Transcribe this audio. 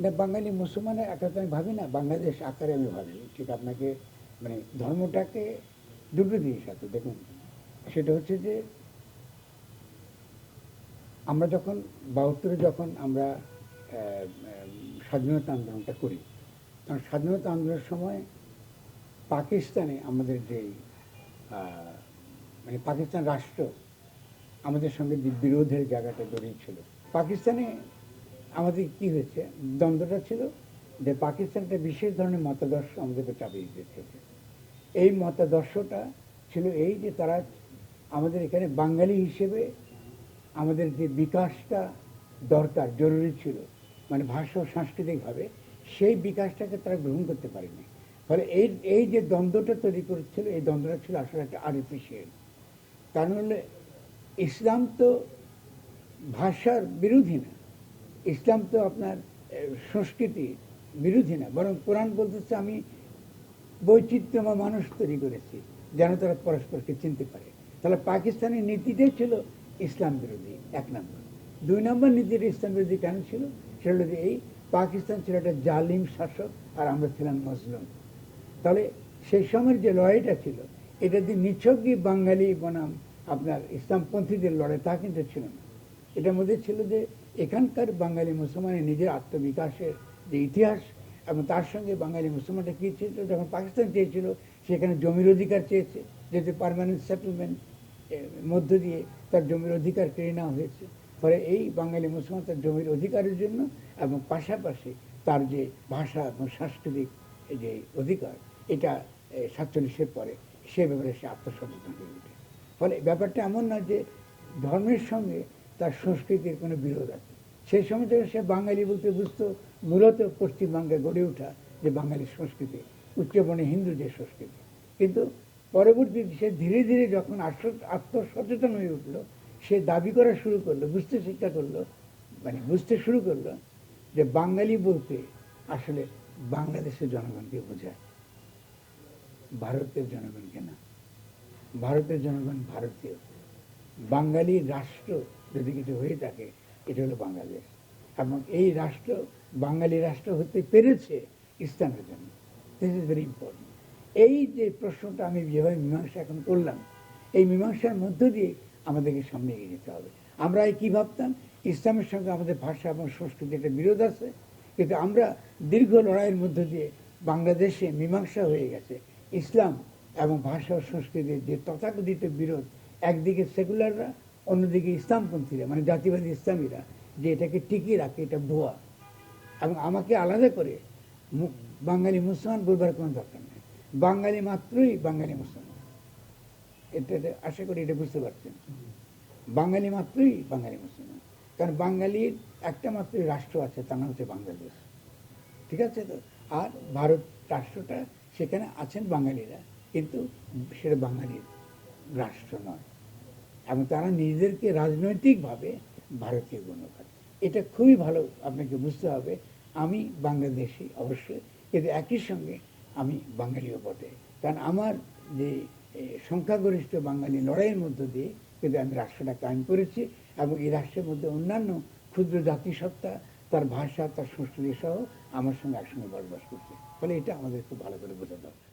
না, বাঙালি মুসলমানের আকারে আমি ভাবি না, বাংলাদেশ আকারে আমি ভাবি। ঠিক আপনাকে মানে ধর্মটাকে দুটো জিনিস আছে দেখুন। সেটা হচ্ছে যে আমরা যখন ৭২-এ যখন আমরা স্বাধীনতা আন্দোলনটা করি, কারণ স্বাধীনতা আন্দোলনের সময় পাকিস্তানে আমাদের যে মানে পাকিস্তান রাষ্ট্র আমাদের সঙ্গে যে বিরোধের জায়গাটা জড়িয়েছিল, পাকিস্তানে আমাদের কি হয়েছে, দ্বন্দ্বটা ছিল যে পাকিস্তান একটা বিশেষ ধরনের মতাদর্শ আমাদেরকে চাপিয়ে দিয়েছে। এই মতাদর্শটা ছিল এই যে তারা আমাদের এখানে বাঙালি হিসেবে আমাদের যে বিকাশটা দরকার জরুরি ছিল, মানে ভাষা ও সাংস্কৃতিকভাবে, সেই বিকাশটাকে তারা গ্রহণ করতে পারেনি। ফলে এই এই যে দ্বন্দ্বটা তৈরি করেছিল, এই দ্বন্দ্বটা ছিল আসলে একটা আর্টিফিশিয়াল। কারণ হলে ইসলাম তো ভাষার বিরোধী না, ইসলাম তো আপনার সংস্কৃতি বিরোধী না, বরং কোরআন বলতেছে আমি বৈচিত্র্যময় মানুষ তৈরি করেছি যেন তারা পরস্পরকে চিনতে পারে। তাহলে পাকিস্তানের নীতিটাই ছিল ইসলাম বিরোধী, এক নম্বর। দুই নম্বর নীতিটা ইসলাম বিরোধী কেন ছিল, সেটা হলো যে এই পাকিস্তান ছিল একটা জালিম শাসক আর আমরা ছিলাম মজলুম। তাহলে সেই সময়ের যে লড়াইটা ছিল, এটা যে নিছকই বাঙালি বনাম আপনার ইসলামপন্থীদের লড়াই তা কিন্তু ছিল না। এটার মধ্যে ছিল যে এখানকার বাঙালি মুসলমানের নিজের আত্মবিকাশের যে ইতিহাস, এবং তার সঙ্গে বাঙালি মুসলমানরা কী ছিল, যখন পাকিস্তান চেয়েছিল সেখানে জমির অধিকার চেয়েছে, যেহেতু পার্মানেন্ট সেটেলমেন্ট মধ্য দিয়ে তার জমির অধিকার কেড়ে নেওয়া হয়েছে। ফলে এই বাঙালি মুসলমান তার জমির অধিকারের জন্য এবং পাশাপাশি তার যে ভাষা এবং সাংস্কৃতিক যে অধিকার, এটা ৪৭-এর পরে সে ব্যাপারে সে আত্মসমর্পণ হয়ে ওঠে। ফলে ব্যাপারটা এমন না যে ধর্মের সঙ্গে তার সংস্কৃতির কোনো বিরোধ আছে। সেই সময় থেকে সে বাঙালি বলতে বুঝতো মূলত পশ্চিমবঙ্গে গড়ে ওঠা যে বাঙালি সংস্কৃতি, উচ্চবর্ণে হিন্দু যে সংস্কৃতি। কিন্তু পরবর্তী সে ধীরে ধীরে যখন আত্মসচেতন হয়ে উঠলো, সে দাবি করা শুরু করলো, বুঝতে শিক্ষা করলো, মানে বুঝতে শুরু করলো যে বাঙালি বলতে আসলে বাংলাদেশের জনগণকে বোঝায়, ভারতের জনগণকে না। ভারতের জনগণ ভারতীয়, বাঙালি রাষ্ট্র যদি কিছু হয়ে থাকে এটা হলো বাংলাদেশ। এবং এই রাষ্ট্র বাঙালি রাষ্ট্র হতে পেরেছে ইসলামের জন্য। This is very important. এই যে প্রশ্নটা আমি যেভাবে মীমাংসা এখন করলাম, এই মীমাংসার মধ্য দিয়ে আমাদেরকে সামনে এগিয়ে যেতে হবে। আমরা কি ভাবতাম, ইসলামের সঙ্গে আমাদের ভাষা এবং সংস্কৃতি একটা বিরোধ আছে, কিন্তু আমরা দীর্ঘ লড়াইয়ের মধ্য দিয়ে বাংলাদেশে মীমাংসা হয়ে গেছে ইসলাম এবং ভাষা ও সংস্কৃতির যে তথাকথিত বিরোধ, একদিকে সেকুলাররা, অন্যদিকে ইসলামপন্থীরা মানে জাতিবাদী ইসলামীরা, যে এটাকে টিকিয়ে রাখে, এটা ভুয়া। এবং আমাকে আলাদা করে বাঙালি মুসলমান বলবার কোনো দরকার নেই, বাঙালি মাত্রই বাঙালি মুসলমান। এটা আশা করি এটা বুঝতে পারছেন, বাঙালি মাত্রই বাঙালি মুসলমান। কারণ বাঙালির একটা মাত্রই রাষ্ট্র আছে, তার নাম হচ্ছে বাংলাদেশ, ঠিক আছে তো। আর ভারত রাষ্ট্রটা, সেখানে আছেন বাঙালিরা, কিন্তু সেটা বাঙালির রাষ্ট্র নয়, এবং তারা নিজেদেরকে রাজনৈতিকভাবে ভারতীয় গণ্য করে। এটা খুবই ভালো আপনাকে বুঝতে হবে। আমি বাংলাদেশি অবশ্যই, কিন্তু একই সঙ্গে আমি বাঙালিও বটে। কারণ আমার যে সংখ্যাগরিষ্ঠ বাঙালি লড়াইয়ের মধ্য দিয়ে কিন্তু আমি রাষ্ট্রটা কায়েম করেছি, এবং এই রাষ্ট্রের মধ্যে অন্যান্য ক্ষুদ্র জাতিসত্তা তার ভাষা, তার সংস্কৃতি সহ আমার সঙ্গে একসঙ্গে বসবাস করছে। ফলে এটা আমাদের খুব ভালো করে বোঝা দরকার।